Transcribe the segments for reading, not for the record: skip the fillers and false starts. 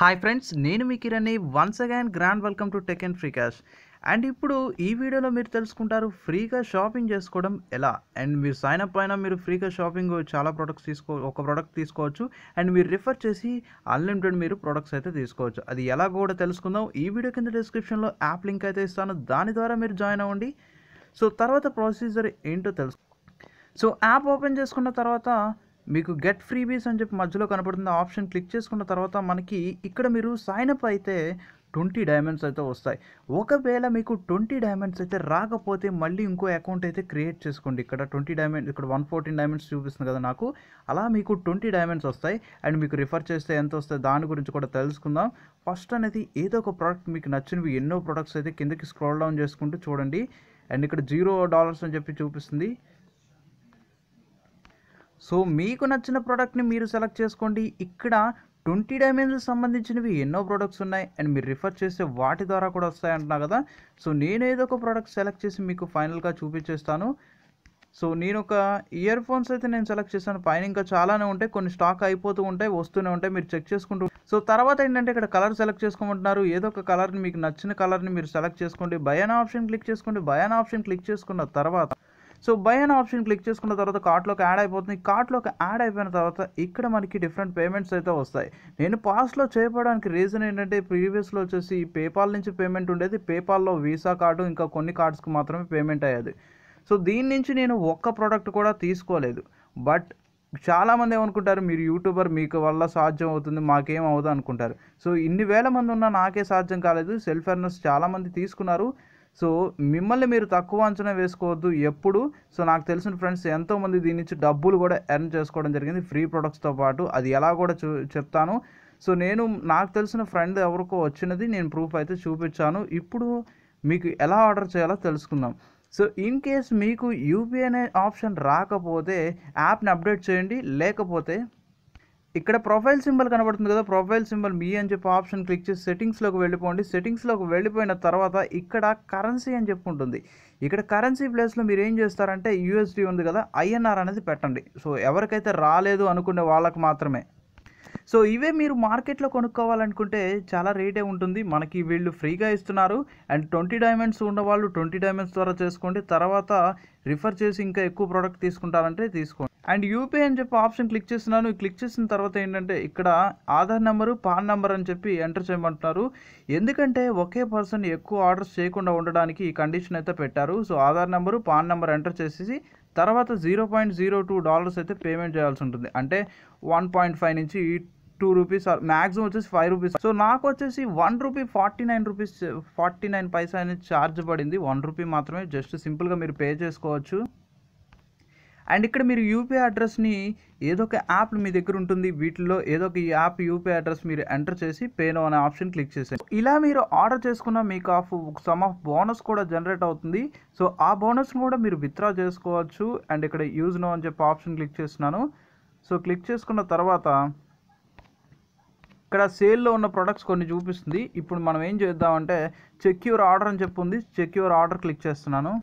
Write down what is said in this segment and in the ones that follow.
Hi friends, నేను మీ కిరణ్ని. Once again grand welcome to tech and free cash. And ఇప్పుడు ఈ వీడియోలో మీరు తెలుసుకుంటారు ఫ్రీగా షాపింగ్ చేసుకోవడం ఎలా. అండ్ మీరు సైన్ అప్ అయినా మీరు ఫ్రీగా షాపింగ్ చాలా ప్రొడక్ట్స్ ఒక ప్రోడక్ట్ తీసుకోవచ్చు. అండ్ మీరు రిఫర్ చేసి అన్లిమిటెడ్ మీరు ప్రొడక్ట్స్ అయితే తీసుకోవచ్చు. అది ఎలా కూడా తెలుసుకుందాం. ఈ వీడియో కింద డిస్క్రిప్షన్లో యాప్ లింక్ అయితే ఇస్తాను, దాని ద్వారా మీరు జాయిన్ అవ్వండి. సో తర్వాత ప్రొసీజర్ ఏంటో తెలుసు. సో యాప్ ఓపెన్ చేసుకున్న తర్వాత మీకు గెట్ ఫ్రీబీస్ అని చెప్పి మధ్యలో కనపడుతుంది ఆప్షన్. క్లిక్ చేసుకున్న తర్వాత మనకి ఇక్కడ మీరు సైన్ అప్ అయితే 20 డైమండ్స్ అయితే వస్తాయి. ఒకవేళ మీకు 20 డైమండ్స్ అయితే రాకపోతే మళ్ళీ ఇంకో అకౌంట్ అయితే క్రియేట్ చేసుకోండి. ఇక్కడ 20 డైమండ్స్, ఇక్కడ 114 డైమండ్స్ చూపిస్తుంది కదా నాకు, అలా మీకు 20 డైమండ్స్ వస్తాయి. అండ్ మీకు రిఫర్ చేస్తే ఎంత వస్తాయి దాని గురించి కూడా తెలుసుకుందాం. ఫస్ట్ అనేది ఏదో ఒక ప్రోడక్ట్ మీకు నచ్చినవి ఎన్నో ప్రొడక్ట్స్ అయితే కిందకి స్క్రోల్ డౌన్ చేసుకుంటూ చూడండి. అండ్ ఇక్కడ $0 అని చెప్పి చూపిస్తుంది. సో మీకు నచ్చిన ప్రోడక్ట్ని మీరు సెలెక్ట్ చేసుకోండి. ఇక్కడ 20 డైమండ్స్ సంబంధించినవి ఎన్నో ప్రోడక్ట్స్ ఉన్నాయి. అండ్ మీరు రిఫర్ చేసే వాటి ద్వారా కూడా వస్తాయి అంటున్నా కదా. సో నేను ఏదో ఒక ప్రోడక్ట్ సెలెక్ట్ చేసి మీకు ఫైనల్గా చూపించేస్తాను. సో నేను ఒక ఇయర్ ఫోన్స్ అయితే నేను సెలెక్ట్ చేశాను. పైన ఇంకా చాలానే ఉంటాయి, కొన్ని స్టాక్ అయిపోతూ ఉంటాయి, వస్తూనే ఉంటాయి, మీరు చెక్ చేసుకుంటూ. సో తర్వాత ఏంటంటే ఇక్కడ కలర్ సెలెక్ట్ చేసుకోమంటున్నారు. ఏదో ఒక కలర్ని, మీకు నచ్చిన కలర్ని మీరు సెలెక్ట్ చేసుకోండి. బై అనే ఆప్షన్ క్లిక్ చేసుకోండి. బై అనే ఆప్షన్ క్లిక్ చేసుకున్న తర్వాత బై అనే ఆప్షన్ క్లిక్ చేసుకున్న తర్వాత కార్ట్లోకి యాడ్ అయిపోతుంది. కార్ట్లోకి యాడ్ అయిపోయిన తర్వాత ఇక్కడ మనకి డిఫరెంట్ పేమెంట్స్ అయితే వస్తాయి. నేను పాస్ట్లో చేయడానికి రీజన్ ఏంటంటే ప్రీవియస్లో వచ్చేసి పేపాల్ నుంచి పేమెంట్ ఉండేది. పేపాల్లో వీసా కార్డు ఇంకా కొన్ని కార్డ్స్కి మాత్రమే పేమెంట్ అయ్యేది. సో దీని నుంచి నేను ఒక్క ప్రోడక్ట్ కూడా తీసుకోలేదు. బట్ చాలామంది ఏమనుకుంటారు, మీరు యూట్యూబర్, మీకు వల్ల సాధ్యం అవుతుంది, మాకేం అవ్వదు అనుకుంటారు. సో ఇన్ని వేల మంది ఉన్నా నాకే సాధ్యం కాలేదు. సెల్ఫ్ ఎర్నర్స్ చాలామంది తీసుకున్నారు. సో మిమ్మల్ని మీరు తక్కువ అంచనా వేసుకోవద్దు ఎప్పుడు. సో నాకు తెలిసిన ఫ్రెండ్స్ ఎంతోమంది దీని నుంచి డబ్బులు కూడా ఎర్న్ చేసుకోవడం జరిగింది ఫ్రీ ప్రొడక్ట్స్తో పాటు. అది ఎలా కూడా చెప్తాను. సో నాకు తెలిసిన ఫ్రెండ్ ఎవరికో వచ్చినది నేను ప్రూఫ్ అయితే చూపించాను. ఇప్పుడు మీకు ఎలా ఆర్డర్ చేయాలో తెలుసుకుందాం. సో ఇన్ కేస్ మీకు యూపీఐ అనే ఆప్షన్ రాకపోతే యాప్ని అప్డేట్ చేయండి. లేకపోతే ఇక్కడ ప్రొఫైల్ సింబల్ కనబడుతుంది కదా, ప్రొఫైల్ సింబల్ మీ అని చెప్పి ఆప్షన్ క్లిక్ చేసి సెట్టింగ్స్లోకి వెళ్ళిపోండి. సెట్టింగ్స్లోకి వెళ్ళిపోయిన తర్వాత ఇక్కడ కరెన్సీ అని చెప్పి ఉంటుంది. ఇక్కడ కరెన్సీ ప్లేస్లో మీరు ఏం చేస్తారంటే యూఎస్డి ఉంది కదా, ఐఎన్ఆర్ అనేది పెట్టండి. సో ఎవరికైతే రాలేదు అనుకునే వాళ్ళకి మాత్రమే. సో ఇవే మీరు మార్కెట్లో కొనుక్కోవాలనుకుంటే చాలా రేటే ఉంటుంది. మనకి వీళ్ళు ఫ్రీగా ఇస్తున్నారు. అండ్ 20 డైమండ్స్ ఉన్నవాళ్ళు 20 డైమండ్స్ ద్వారా చేసుకోండి. తర్వాత రిఫర్ చేసి ఇంకా ఎక్కువ ప్రోడక్ట్ తీసుకుంటారంటే తీసుకోండి. అండ్ యూపీఐ అని చెప్పి ఆప్షన్ క్లిక్ చేస్తున్నాను. క్లిక్ చేసిన తర్వాత ఏంటంటే ఇక్కడ ఆధార్ నెంబరు, పాన్ నెంబర్ అని చెప్పి ఎంటర్ చేయమంటున్నారు. ఎందుకంటే ఒకే పర్సన్ ఎక్కువ ఆర్డర్స్ చేయకుండా ఉండడానికి ఈ కండిషన్ అయితే పెట్టారు. So Aadhaar number, pan number enter చేసేసి తర్వాత $0.02 అయితే పేమెంట్ చేయాల్సి ఉంటుంది. అంటే 1.5 నుంచి ₹2 మ్యాక్సిమం వచ్చేసి ₹5. సో నాకు వచ్చేసి ₹1.49 అనేది ఛార్జ్ పడింది. ₹1 మాత్రమే. జస్ట్ సింపుల్గా మీరు పే చేసుకోవచ్చు. అండ్ ఇక్కడ మీరు యూపీఐ అడ్రస్ని ఏదో ఒక యాప్ మీ దగ్గర ఉంటుంది, వీటిలో ఏదో ఒక యాప్ యూపీఐ అడ్రస్ మీరు ఎంటర్ చేసి పేనో అనే ఆప్షన్ క్లిక్ చేసేయండి. ఇలా మీరు ఆర్డర్ చేసుకున్న మీకు సమ్ ఆఫ్ బోనస్ కూడా జనరేట్ అవుతుంది. సో ఆ బోనస్ని కూడా మీరు విత్డ్రా చేసుకోవచ్చు. అండ్ ఇక్కడ యూజ్ నో అని చెప్పి ఆప్షన్ క్లిక్ చేస్తున్నాను. సో క్లిక్ చేసుకున్న తర్వాత ఇక్కడ సేల్లో ఉన్న ప్రొడక్ట్స్ కొన్ని చూపిస్తుంది. ఇప్పుడు మనం ఏం చేద్దామంటే చెక్ యువర్ ఆర్డర్ అని చెప్పి ఉంది, చెక్ యువర్ ఆర్డర్ క్లిక్ చేస్తున్నాను.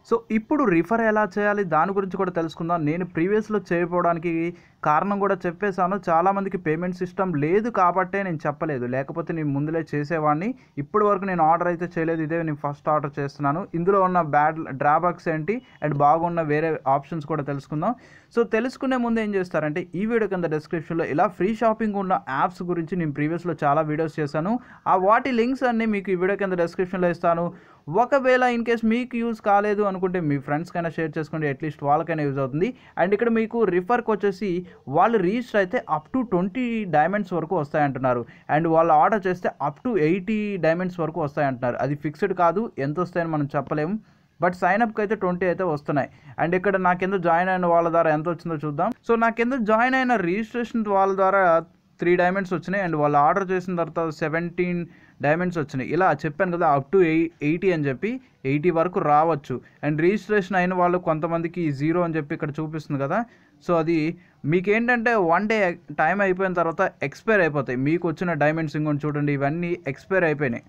సో ఇప్పుడు రిఫర్ ఎలా చేయాలి దాని గురించి కూడా తెలుసుకుందాం. నేను ప్రీవియస్లో చేయకపోవడానికి కారణం కూడా చెప్పేశాను. చాలామందికి పేమెంట్ సిస్టమ్ లేదు కాబట్టే నేను చెప్పలేదు, లేకపోతే నేను ముందులే చేసేవాడిని. ఇప్పటి వరకు నేను ఆర్డర్ అయితే చేయలేదు, ఇదే నేను ఫస్ట్ ఆర్డర్ చేస్తున్నాను. ఇందులో ఉన్న డ్రాబ్యాక్స్ ఏంటి అండ్ బాగున్న వేరే ఆప్షన్స్ కూడా తెలుసుకుందాం. సో తెలుసుకునే ముందు ఏం చేస్తారంటే ఈ వీడియో కింద డిస్క్రిప్షన్లో ఇలా ఫ్రీ షాపింగ్ ఉన్న యాప్స్ గురించి నేను ప్రీవియస్లో చాలా వీడియోస్ చేశాను. వాటి లింక్స్ అన్నీ మీకు ఈ వీడియో కింద డిస్క్రిప్షన్లో ఇస్తాను. ఒకవేళ ఇన్ కేస్ మీకు యూజ్ కాలేదు అనుకుంటే మీ ఫ్రెండ్స్కైనా షేర్ చేసుకోండి, అట్లీస్ట్ వాళ్ళకైనా యూజ్ అవుతుంది. అండ్ ఇక్కడ మీకు రిఫర్కి వచ్చేసి వాళ్ళు రిజిస్టర్ అయితే అప్ టు 20 డైమండ్స్ వరకు వస్తాయంటున్నారు. అండ్ వాళ్ళు ఆర్డర్ చేస్తే అప్ టు 80 డైమండ్స్ వరకు వస్తాయంటున్నారు. అది ఫిక్స్డ్ కాదు, ఎంత వస్తాయని మనం చెప్పలేము. బట్ సైన్అప్కి అయితే 20 అయితే వస్తున్నాయి. అండ్ ఇక్కడ నా కింద జాయిన్ అయిన వాళ్ళ ద్వారా ఎంత వచ్చిందో చూద్దాం. సో నా కింద జాయిన్ అయిన రిజిస్ట్రేషన్ వాళ్ళ ద్వారా 3 డైమండ్స్ వచ్చినాయి. అండ్ వాళ్ళు ఆర్డర్ చేసిన తర్వాత 17 డైమండ్స్ వచ్చినాయి. ఇలా చెప్పాను కదా, అప్ టు 80 అని చెప్పి 80 వరకు రావచ్చు. అండ్ రిజిస్ట్రేషన్ అయిన వాళ్ళు కొంతమందికి 0 అని చెప్పి ఇక్కడ చూపిస్తుంది కదా. సో అది మీకేంటంటే 1 డే టైం అయిపోయిన తర్వాత ఎక్స్పైర్ అయిపోతాయి. మీకు వచ్చిన డైమండ్స్ ఇంకొని చూడండి, ఇవన్నీ ఎక్స్పైర్ అయిపోయినాయి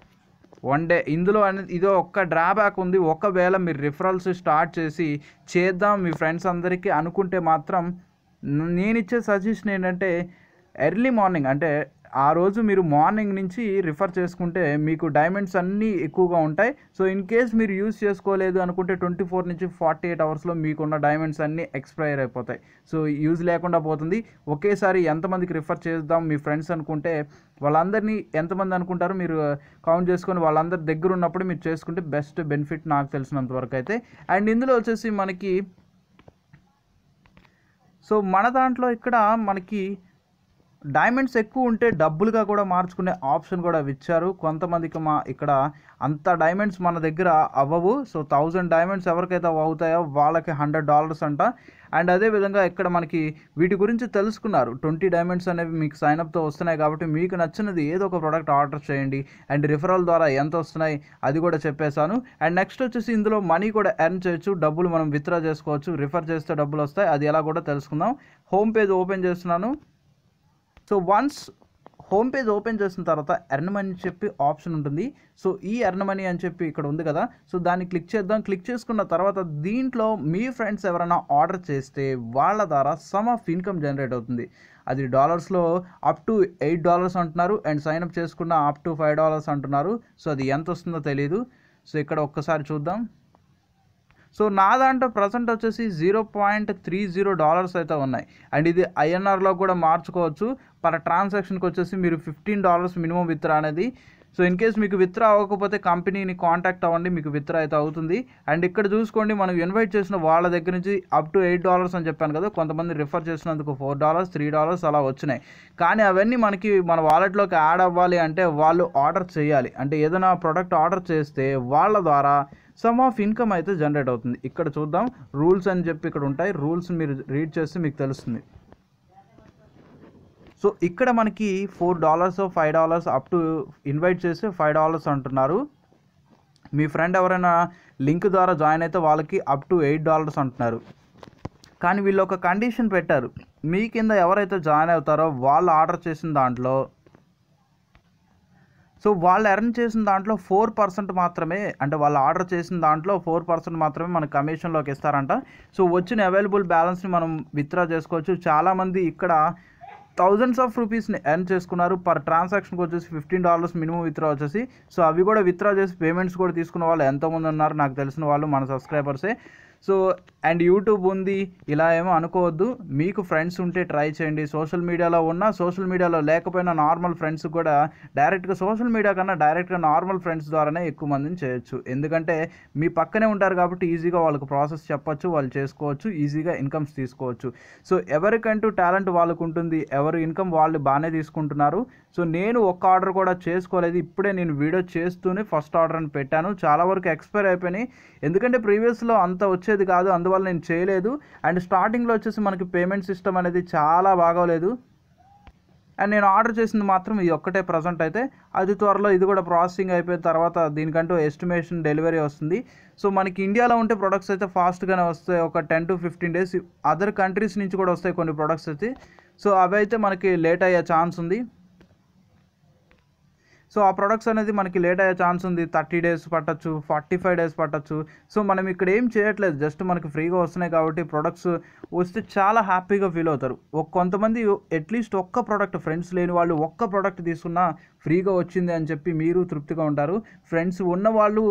1 డే. ఇందులో ఇదో ఒక్క డ్రాబ్యాక్ ఉంది. ఒకవేళ మీరు రిఫరల్స్ స్టార్ట్ చేసి చేద్దాం మీ ఫ్రెండ్స్ అందరికీ అనుకుంటే మాత్రం నేను ఇచ్చే సజెషన్ ఏంటంటే ఎర్లీ మార్నింగ్ అంటే ఆ రోజు మీరు మార్నింగ్ నుంచి రిఫర్ చేసుకుంటే మీకు డైమండ్స్ అన్నీ ఎక్కువగా ఉంటాయి. సో ఇన్ కేస్ మీరు యూజ్ చేసుకోలేదు అనుకుంటే 24 నుంచి 48 అవర్స్లో మీకున్న డైమండ్స్ అన్నీ ఎక్స్పైర్ అయిపోతాయి. సో యూజ్ లేకుండా పోతుంది. ఒకేసారి ఎంతమందికి రిఫర్ చేద్దాం మీ ఫ్రెండ్స్ అనుకుంటే వాళ్ళందరినీ ఎంతమంది అనుకుంటారో మీరు కౌంట్ చేసుకొని వాళ్ళందరి దగ్గర ఉన్నప్పుడు మీరు చేసుకుంటే బెస్ట్ బెనిఫిట్ నాకు తెలిసినంత వరకు అయితే. అండ్ ఇందులో వచ్చేసి మనకి సో మన దాంట్లో ఇక్కడ మనకి డైమండ్స్ ఎక్కువ ఉంటే డబ్బులుగా కూడా మార్చుకునే ఆప్షన్ కూడా ఇచ్చారు. కొంతమందికి ఇక్కడ అంత డైమండ్స్ మన దగ్గర అవ్వవు. సో 1000 డైమండ్స్ ఎవరికైతే అవుతాయో వాళ్ళకి $100 అంట. అండ్ అదేవిధంగా ఇక్కడ మనకి వీటి గురించి తెలుసుకున్నారు. 20 డైమండ్స్ అనేవి మీకు సైన్అప్తో వస్తున్నాయి కాబట్టి మీకు నచ్చినది ఏదో ఒక ప్రోడక్ట్ ఆర్డర్ చేయండి. అండ్ రిఫరల్ ద్వారా ఎంత వస్తున్నాయి అది కూడా చెప్పేశాను. అండ్ నెక్స్ట్ వచ్చేసి ఇందులో మనీ కూడా ఎర్న్ చేయొచ్చు. డబ్బులు మనం విత్డ్రా చేసుకోవచ్చు. రిఫర్ చేస్తే డబ్బులు వస్తాయి. అది ఎలా కూడా తెలుసుకుందాం. హోమ్ పేజ్ ఓపెన్ చేస్తున్నాను. So once home page open చేసిన తర్వాత ఎర్న్ మనీ అని చెప్పి ఆప్షన్ ఉంటుంది. సో ఈ ఎర్న్ మనీ అని చెప్పి ఇక్కడ ఉంది కదా, సో దాన్ని క్లిక్ చేద్దాం. క్లిక్ చేసుకున్న తర్వాత దీంట్లో మీ ఫ్రెండ్స్ ఎవరైనా ఆర్డర్ చేస్తే వాళ్ళ ద్వారా సమ్ ఆఫ్ ఇన్కమ్ జనరేట్ అవుతుంది. అది డాలర్స్లో అప్ టు $8 అంటున్నారు. అండ్ సైన్అప్ చేసుకున్న అప్ టు $5 అంటున్నారు. సో అది ఎంత వస్తుందో తెలియదు. సో ఇక్కడ ఒక్కసారి చూద్దాం. సో నా దాంట్లో ప్రజెంట్ వచ్చేసి $0.30 అయితే ఉన్నాయి. అండ్ ఇది ఐఎన్ఆర్లో కూడా మార్చుకోవచ్చు. పర్ ట్రాన్సాక్షన్కి వచ్చేసి మీరు $15 మినిమం విత్డ్రా అనేది. సో ఇన్ కేస్ మీకు విత్డ్రా అవ్వకపోతే కంపెనీని కాంటాక్ట్ అవ్వండి, మీకు విత్డ్రా అయితే అవుతుంది. అండ్ ఇక్కడ చూసుకోండి, మనం ఇన్వైట్ చేసిన వాళ్ళ దగ్గర నుంచి అప్ టు $8 అని చెప్పాను కదా, కొంతమంది రిఫర్ చేసినందుకు $4, $3 అలా వచ్చినాయి. కానీ అవన్నీ మనకి మన వాలెట్లోకి యాడ్ అవ్వాలి అంటే వాళ్ళు ఆర్డర్ చేయాలి. అంటే ఏదైనా ప్రోడక్ట్ ఆర్డర్ చేస్తే వాళ్ళ ద్వారా సమ్ ఆఫ్ ఇన్కమ్ అయితే జనరేట్ అవుతుంది. ఇక్కడ చూద్దాం, రూల్స్ అని చెప్పి ఇక్కడ ఉంటాయి. రూల్స్ మీరు రీడ్ చేస్తే మీకు తెలుస్తుంది. సో ఇక్కడ మనకి $4, $5 అప్ టు ఇన్వైట్ చేస్తే $5 అంటున్నారు. మీ ఫ్రెండ్ ఎవరైనా లింక్ ద్వారా జాయిన్ అయితే వాళ్ళకి అప్ టు $8 అంటున్నారు. కానీ వీళ్ళు ఒక కండిషన్ పెట్టారు. మీ కింద ఎవరైతే జాయిన్ అవుతారో వాళ్ళు ఆర్డర్ చేసిన దాంట్లో సో వాళ్ళు ఎర్న్ చేసిన దాంట్లో 4% మాత్రమే, అంటే వాళ్ళు ఆర్డర్ చేసిన దాంట్లో 4% మాత్రమే మన కమిషన్లోకి ఇస్తారంట. సో వచ్చిన అవైలబుల్ బ్యాలెన్స్ని మనం విత్డ్రా చేసుకోవచ్చు. చాలామంది ఇక్కడ థౌజండ్స్ ఆఫ్ రూపీస్ని ఎర్న్ చేసుకున్నారు. పర్ ట్రాన్సాక్షన్కి వచ్చేసి $15 మినిమం విత్డ్రా వచ్చేసి. సో అవి కూడా విత్డ్రా చేసి పేమెంట్స్ కూడా తీసుకున్న వాళ్ళు ఎంతోమంది ఉన్నారు, నాకు తెలిసిన వాళ్ళు మన సబ్స్క్రైబర్సే. సో అండ్ యూట్యూబ్ ఉంది ఇలా ఏమో అనుకోవద్దు. మీకు ఫ్రెండ్స్ ఉంటే ట్రై చేయండి. సోషల్ మీడియాలో ఉన్న, సోషల్ మీడియాలో లేకపోయినా నార్మల్ ఫ్రెండ్స్ కూడా డైరెక్ట్గా సోషల్ మీడియా కన్నా డైరెక్ట్గా నార్మల్ ఫ్రెండ్స్ ద్వారానే ఎక్కువ మందిని చేయొచ్చు. ఎందుకంటే మీ పక్కనే ఉంటారు కాబట్టి ఈజీగా వాళ్ళకు ప్రాసెస్ చెప్పొచ్చు, వాళ్ళు చేసుకోవచ్చు, ఈజీగా ఇన్కమ్స్ తీసుకోవచ్చు. సో ఎవరికంటూ టాలెంట్ వాళ్ళకు ఉంటుంది, ఎవరి ఇన్కమ్ వాళ్ళు బాగానే తీసుకుంటున్నారు. సో నేను ఒక్క ఆర్డర్ కూడా చేసుకోలేదు. ఇప్పుడే నేను వీడియో చేస్తూనే ఫస్ట్ ఆర్డర్ అని పెట్టాను. చాలా వరకు ఎక్స్పైర్ అయిపోయినాయి. ఎందుకంటే ప్రీవియస్లో అంత వచ్చేది కాదు, అందువల్ల నేను చేయలేదు. అండ్ స్టార్టింగ్లో వచ్చేసి మనకి పేమెంట్ సిస్టమ్ అనేది చాలా బాగోలేదు. అండ్ నేను ఆర్డర్ చేసింది మాత్రం ఇది ఒక్కటే ప్రజెంట్ అయితే. అది త్వరలో ఇది కూడా ప్రాసెసింగ్ అయిపోయిన తర్వాత దీనికంటూ ఎస్టిమేషన్ డెలివరీ వస్తుంది. సో మనకి ఇండియాలో ఉంటే ప్రొడక్ట్స్ అయితే ఫాస్ట్గానే వస్తాయి, ఒక 10 to 15 days. అదర్ కంట్రీస్ నుంచి కూడా వస్తాయి కొన్ని ప్రొడక్ట్స్ అయితే. సో అవి అయితే మనకి లేట్ అయ్యే ఛాన్స్ ఉంది. సో ఆ ప్రొడక్ట్స్ అనేది మనకి లేట్ అయ్యే ఛాన్స్ ఉంది. 30 days పట్టచ్చు, 45 days పట్టచ్చు. సో మనం ఇక్కడ ఏం చేయట్లేదు, జస్ట్ మనకి ఫ్రీగా వస్తున్నాయి కాబట్టి ప్రొడక్ట్స్ వస్తే చాలా హ్యాపీగా ఫీల్ అవుతారు. కొంతమంది అట్లీస్ట్ ఒక్క ప్రోడక్ట్, ఫ్రెండ్స్ లేని వాళ్ళు ఒక్క ప్రోడక్ట్ తీసుకున్నా ఫ్రీగా వచ్చింది అని చెప్పి మీరు తృప్తిగా ఉంటారు. ఫ్రెండ్స్ ఉన్నవాళ్ళు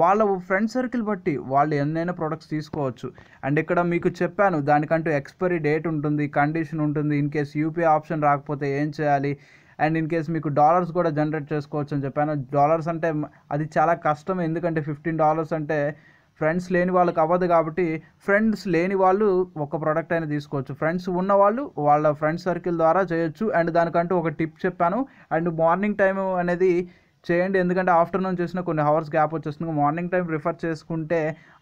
వాళ్ళ ఫ్రెండ్ సర్కిల్ బట్టి వాళ్ళు ఎన్నైనా ప్రోడక్ట్స్ తీసుకోవచ్చు. అండ్ ఇక్కడ మీకు చెప్పాను దానికంటూ ఎక్స్పైరీ డేట్ ఉంటుంది, కండిషన్ ఉంటుంది. ఇన్ కేస్ యూపీఐ ఆప్షన్ రాకపోతే ఏం చేయాలి, అండ్ ఇన్ కేస్ మీకు డాలర్స్ కూడా జనరేట్ చేసుకోవచ్చు అని చెప్పాను. డాలర్స్ అంటే అది చాలా కష్టం, ఎందుకంటే $15 అంటే ఫ్రెండ్స్ లేని వాళ్ళకి అవ్వదు కాబట్టి ఫ్రెండ్స్ లేని వాళ్ళు ఒక ప్రోడక్ట్ అయినా తీసుకోవచ్చు. ఫ్రెండ్స్ ఉన్నవాళ్ళు వాళ్ళ ఫ్రెండ్ సర్కిల్ ద్వారా చేయొచ్చు. అండ్ దానికంటూ ఒక టిప్ చెప్పాను. అండ్ మార్నింగ్ టైం అనేది చేయండి, ఎందుకంటే ఆఫ్టర్నూన్ చేసిన కొన్ని అవర్స్ గ్యాప్ వచ్చేస్తుంది. మార్నింగ్ టైం రిఫర్ చేసుకుంటే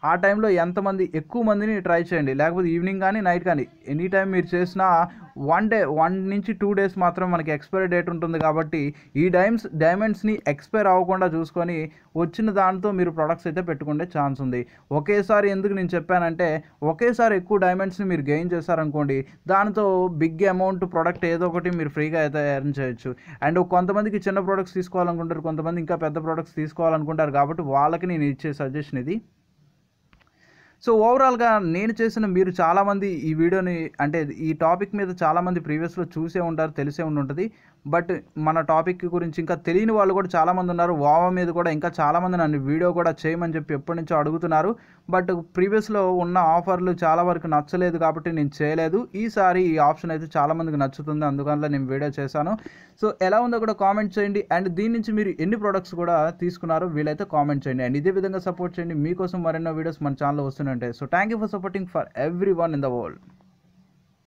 ఆ టైంలో ఎంతమంది ఎక్కువ మందిని ట్రై చేయండి, లేకపోతే ఈవినింగ్ కానీ నైట్ కానీ ఎనీ టైం మీరు చేసిన 1 నుంచి 2 days మాత్రం మనకి ఎక్స్పైరీ డేట్ ఉంటుంది. కాబట్టి ఈ డైమండ్స్ని ఎక్స్పైర్ అవ్వకుండా చూసుకొని వచ్చిన దాంతో మీరు ప్రొడక్ట్స్ అయితే పెట్టుకునే ఛాన్స్ ఉంది. ఒకేసారి ఎందుకు నేను చెప్పానంటే ఒకేసారి ఎక్కువ డైమండ్స్ని మీరు గెయిన్ చేశారనుకోండి, దాంతో బిగ్ అమౌంట్ ప్రోడక్ట్ ఏదో ఒకటి మీరు ఫ్రీగా అయితే ఎర్న్ చేయొచ్చు. అండ్ కొంతమందికి చిన్న ప్రోడక్ట్స్ తీసుకోవాలనుకుంటారు, కొంతమంది ఇంకా పెద్ద ప్రోడక్ట్స్ తీసుకోవాలనుకుంటారు. కాబట్టి వాళ్ళకి నేను ఇచ్చే సజెషన్ ఇది. సో ఓవరాల్గా నేను చేసిన మీరు చాలామంది ఈ వీడియోని అంటే ఈ టాపిక్ మీద చాలామంది ప్రీవియస్లో చూసే ఉంటారు, తెలిసే ఉంటుంది. బట్ మన టాపిక్ గురించి ఇంకా తెలియని వాళ్ళు కూడా చాలామంది ఉన్నారు. వావా మీద కూడా ఇంకా చాలామంది నన్ను వీడియో కూడా చేయమని చెప్పి ఎప్పటి నుంచో అడుగుతున్నారు. బట్ ప్రీవియస్లో ఉన్న ఆఫర్లు చాలా వరకు నచ్చలేదు కాబట్టి నేను చేయలేదు. ఈసారి ఈ ఆప్షన్ అయితే చాలామందికి నచ్చుతుంది, అందుకని నేను వీడియో చేశాను. సో ఎలా ఉందో కూడా కామెంట్ చేయండి. అండ్ దీని నుంచి మీరు ఎన్ని ప్రొడక్ట్స్ కూడా తీసుకున్నారో వీలైతే కామెంట్ చేయండి. అండ్ ఇదే విధంగా సపోర్ట్ చేయండి. మీకోసం మరెన్నో వీడియోస్ మన ఛానల్లో వస్తూనే ఉంటాయి. So thank you for supporting for every one in the world.